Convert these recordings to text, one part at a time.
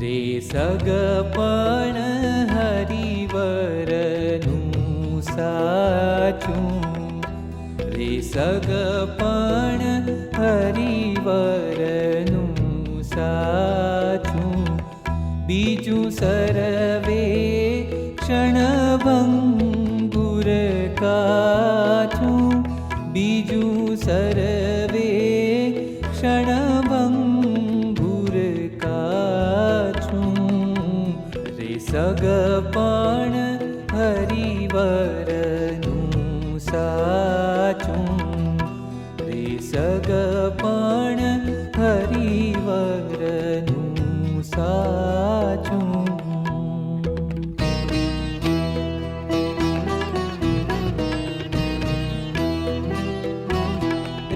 રે સગપણ હરિવરનું સાચું, રે સગપણ હરિવરનું સાચું, બીજું સર્વે ક્ષણભંગુર કાચું, બીજું સર્વે ક્ષણભંગુર કાચું, રે સગપણ હરિવરનું સાચું, રે સગપણ હરિવરનું સાચું.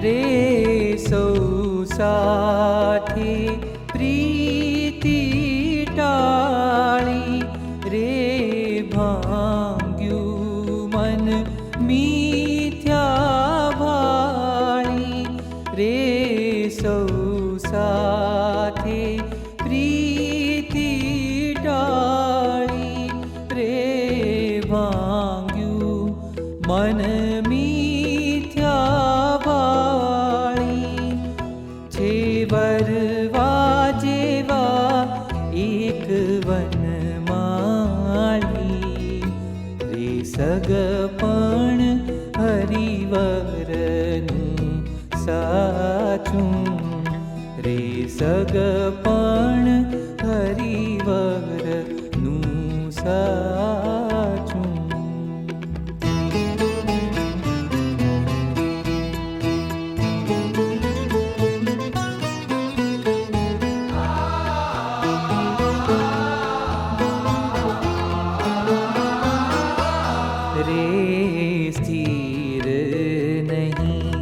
રે સૌ સાથે પ્રીતિ ટાળી, રે ભાંગ્યું મન મિથ્યા ભાળી, રે સૌ સાથે પ્રીતિ ટાળી, રે ભાંગ્યું મન મિથ્યા ભાળી, છે વરવા જેવા એક વનમાળી, રે સગપણ હરિવરનું સાચું, રે સગપણ હરિવરનું સાચું. રે સ્થિર નહીં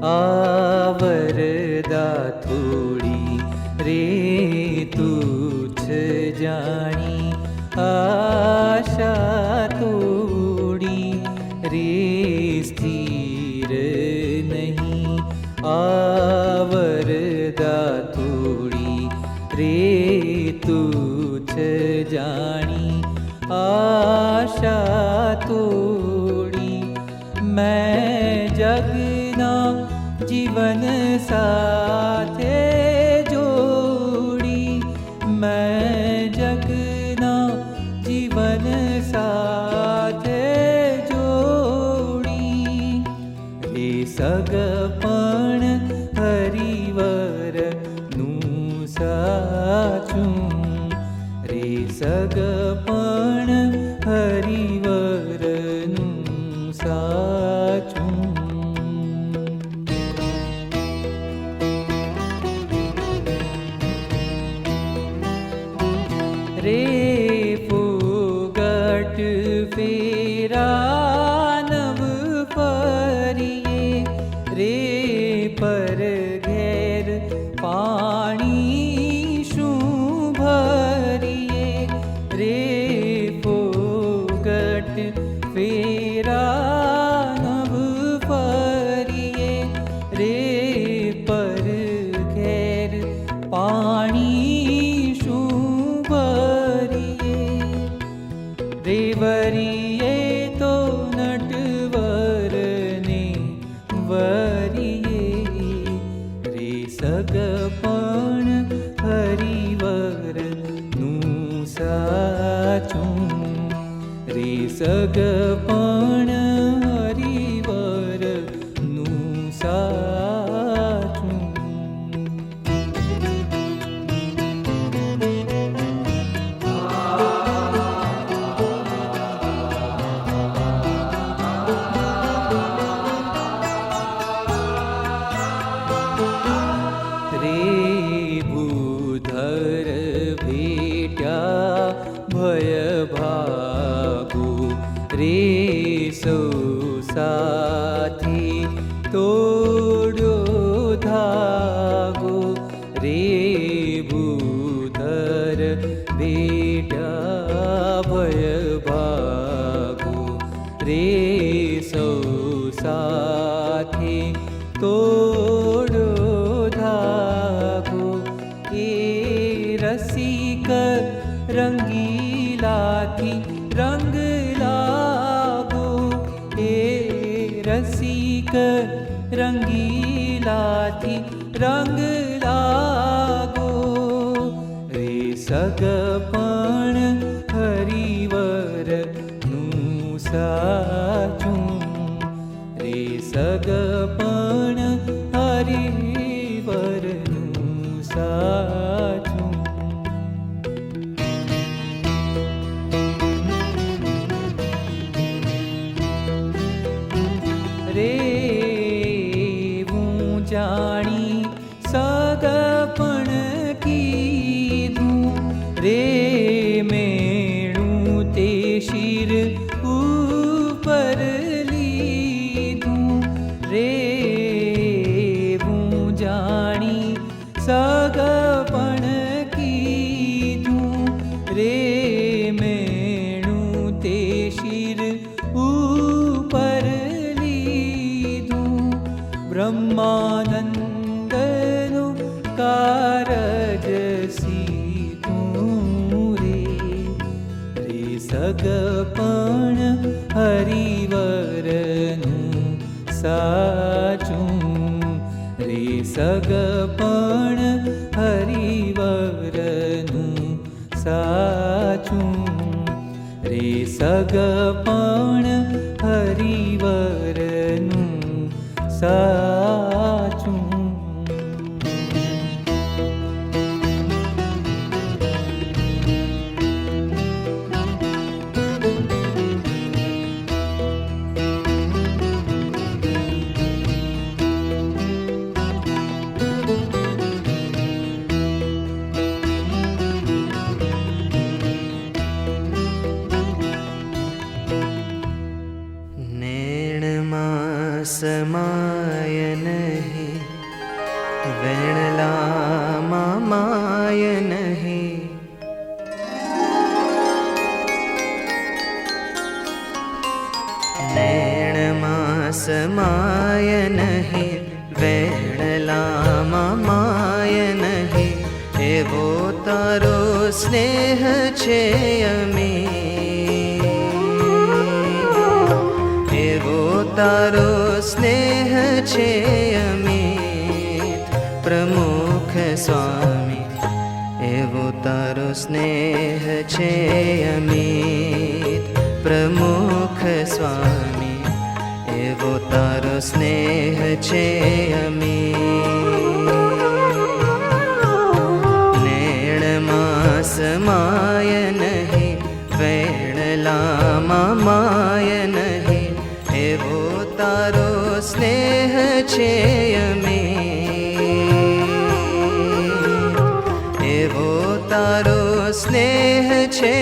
આવરદા થોડી, રે તુચ્છ જાણી આશા તોડી, રે સ્થિર નહીં આવરદા થોડી, રે તુચ્છ જાણી આશા તોડી, मैं जगना जीवन साथे जोड़ी, मैं जगना जीवन साथे जोड़ी, रे सगपण हरिवरનું સાચું, રે સગપણ હરિવરનું સાચું. રે ફોગટ ફેરા નવ ફરીએ, રે પર ઘેર પાણી શું ભરીએ, રે ફોગટ ફેરા નવ ફરીએ, રે પર ઘેર પાણી શું ભરીએ, રે વરીએ તો નટવરને વરીએ, રે સગપણ હરિવરનું સાચું, રે સગપણ હરિવરનું સાચું. રે ભૂધર ભેટ્યા ભય ભાગો, રે સૌ સાથી તોડ્યો ધાગો, રે ભૂધર ભેટ્યા ભય ભાગો, રે સૌ સાથે તોડ્યો ધાગો, એ રસિક રંગીલાથી રંગ લાગો, એ રસિક રંગીલાથી રંગ લાગો. રે સગપણ હરિવરનું સાચું, રે સગપણ હરિવરનું સાચું. રેવું જાણી સગપણ કીધું, રે મેણું તે શિર ઉપર લીધું. રેવું જાણી સગપણ કીધું, રે મેણું તે શિર ઉપર લીધું. બ્રહ્માનંદનું કારજ સીધું, રે રે સગપણ હરિવરનું સાચું, રે સગપણ હરિવરનું સાચું, રે સગપણ હરિવરનું સાચું. समाय नहीं वेणलामा माय नहीं, नैणमा समाय नहीं वेणलामा माय नहीं. एवो तारो स्नेह छे अमी, एवो तारो स्नेह छे अमित प्रमुख स्वामी. एवो तारो स्नेह छे अमित प्रमुख स्वामी. एवो तारो स्नेह छे अमित. नैणमा समाय नहीं वेणलामा माय नहीं. एवो तारो स्नेह छे अमित, एवो तारो स्नेह छे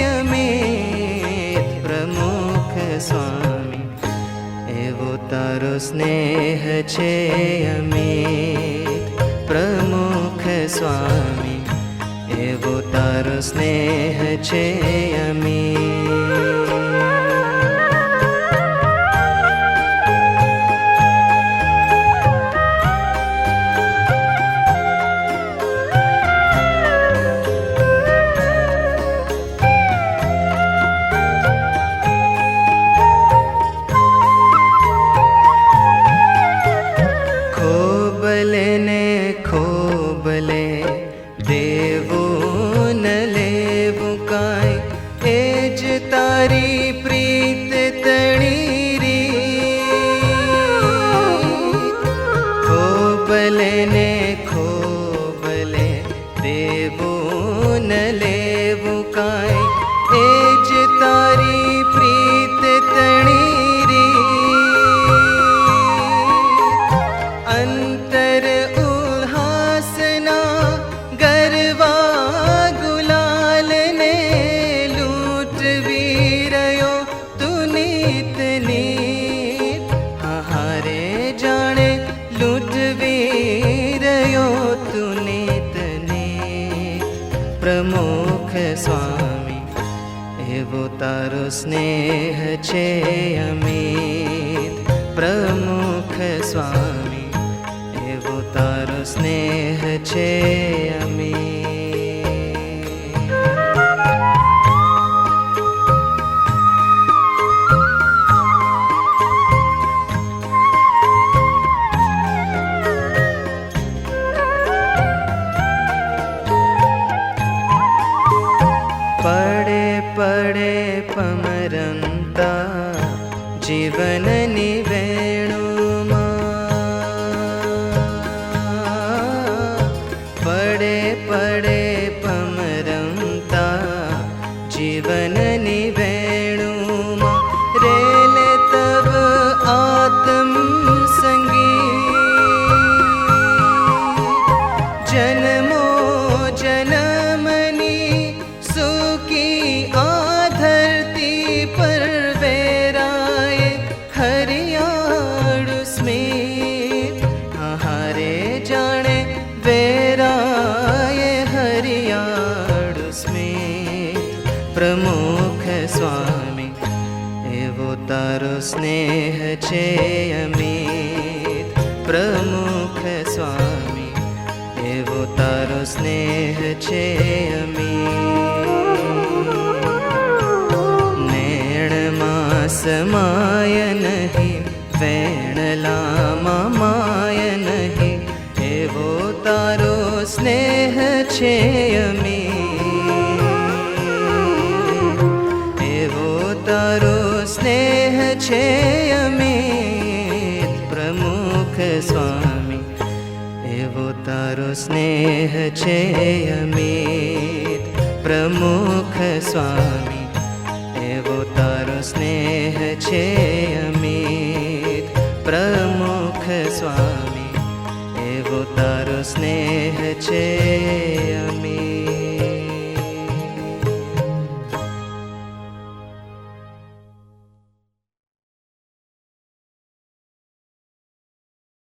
अमित प्रमुख स्वामी. एवो तारो स्नेह छे अमित प्रमुख स्वामी. एवो तारो स्नेह छे अमित. खोबले देवो न लेवो काई, एज तारी प्रीत तणी रीत. खोबले ने खोबले देवो न लेवो काई, एज तारी प्रीत तणी रीत. अंतर प्रमुख स्वामी. एवो तारो स्नेह छे अमित प्रमुख स्वामी. एवो तारो स्नेह छे अमित. પડે પમરંતા જીવનની વેણુમાં, પડે પડે પમરંતા જીવનની વેણુમાં, રેલે તબ આત્મ સંગીત, જન્મો જન્મની સુખી આ ધરતી પર વેરાય હરિયાળુ સ્મિત, હારે જાણે વેરાય હરિયાળુ સ્મિત. પ્રમુખ સ્વામી એવો તારો સ્નેહ છે અમિત, પ્રમુખ સ્વામી એવો તારો સ્નેહ છે અમિત. નેણમાં સમાય નહીં, વેણલામાં માય નહીં, એવો તારો સ્નેહ છે અમિત, એવો તારો સ્નેહ છે અમિત. પ્રમુખ સ્વામી એવો તારો સ્નેહ છે અમિત, પ્રમુખ સ્વામી એવો તારો સ્નેહ છે અમિત, પ્રમુખ સ્વામી એવો તારો સ્નેહ છે